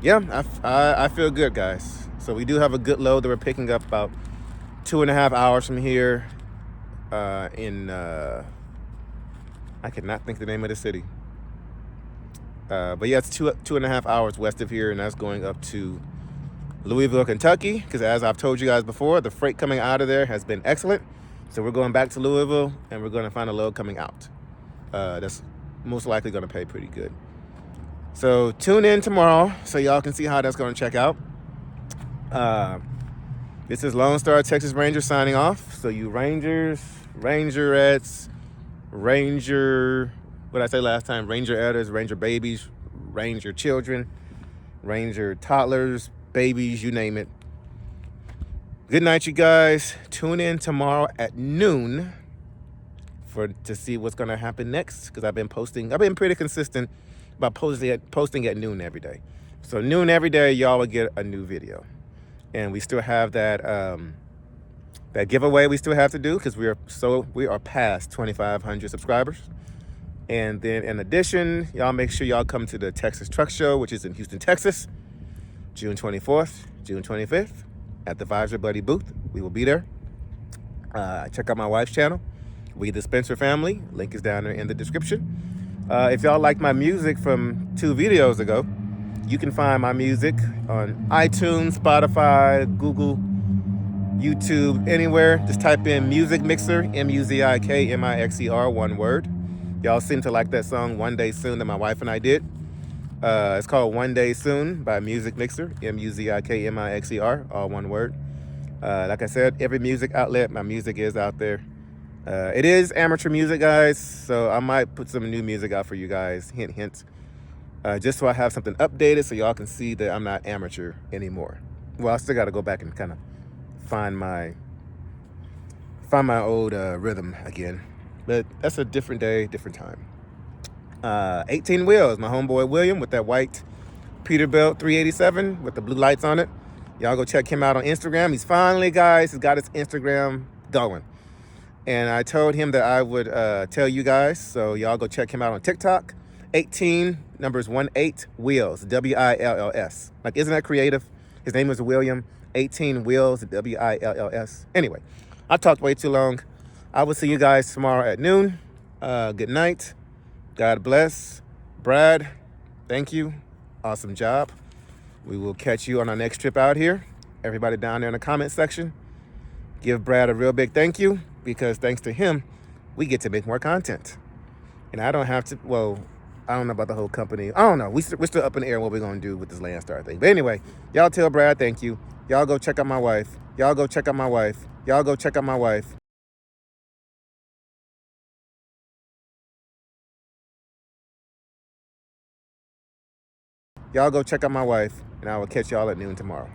yeah, I feel good, guys. So we do have a good load that we're picking up about 2.5 hours from here I cannot think the name of the city. But yeah, it's 2.5 hours west of here, and that's going up to Louisville, Kentucky, because as I've told you guys before, the freight coming out of there has been excellent. So we're going back to Louisville, and we're going to find a load coming out. That's most likely going to pay pretty good. So tune in tomorrow so y'all can see how that's going to check out. This is Lone Star Texas Ranger signing off. So you Rangers, Rangerettes, Ranger, what did I say last time? Rangerettes, Ranger babies, Ranger children, Ranger toddlers, babies, you name it. Good night, you guys. Tune in tomorrow at noon to see what's going to happen next, because I've been pretty consistent about posting at noon every day. So noon every day, y'all will get a new video. And we still have that giveaway we still have to do, because we are past 2,500 subscribers. And then in addition, y'all make sure y'all come to the Texas Truck Show, which is in Houston, Texas, June 24th, June 25th, at the Visor Buddy booth. We will be there. Check out my wife's channel, We the Spencer Family. Link is down there in the description. If y'all like my music from 2 videos ago, you can find my music on iTunes, Spotify, Google, YouTube, anywhere. Just type in Music Mixer, MUZIKMIXER, one word. Y'all seem to like that song, One Day Soon, that my wife and I did. It's called One Day Soon by Music Mixer, MUZIKMIXER, all one word. Like I said, every music outlet, my music is out there. It is amateur music, guys, so I might put some new music out for you guys, hint, hint. Just so I have something updated so y'all can see that I'm not amateur anymore. Well, I still got to go back and kind of find my old rhythm again. But that's a different day, different time. 18 wheels, my homeboy William with that white Peterbilt 387 with the blue lights on it. Y'all go check him out on Instagram. He's finally, guys, he's got his Instagram going. And I told him that I would tell you guys, so y'all go check him out on TikTok. 18 numbers 18 wheels, WILLS. Like, isn't that creative? His name is William. 18 wheels, WILLS. Anyway, I talked way too long. I will see you guys tomorrow at noon. Good night. God bless. Brad, thank you. Awesome job. We will catch you on our next trip out here. Everybody down there in the comment section, give Brad a real big thank you, because thanks to him, we get to make more content. And I don't have to, well, I don't know about the whole company. I don't know. We're still up in the air what we're going to do with this Landstar thing. But anyway, y'all tell Brad thank you. Y'all go check out my wife. Y'all go check out my wife. Y'all go check out my wife. Y'all go check out my wife, and I will catch y'all at noon tomorrow.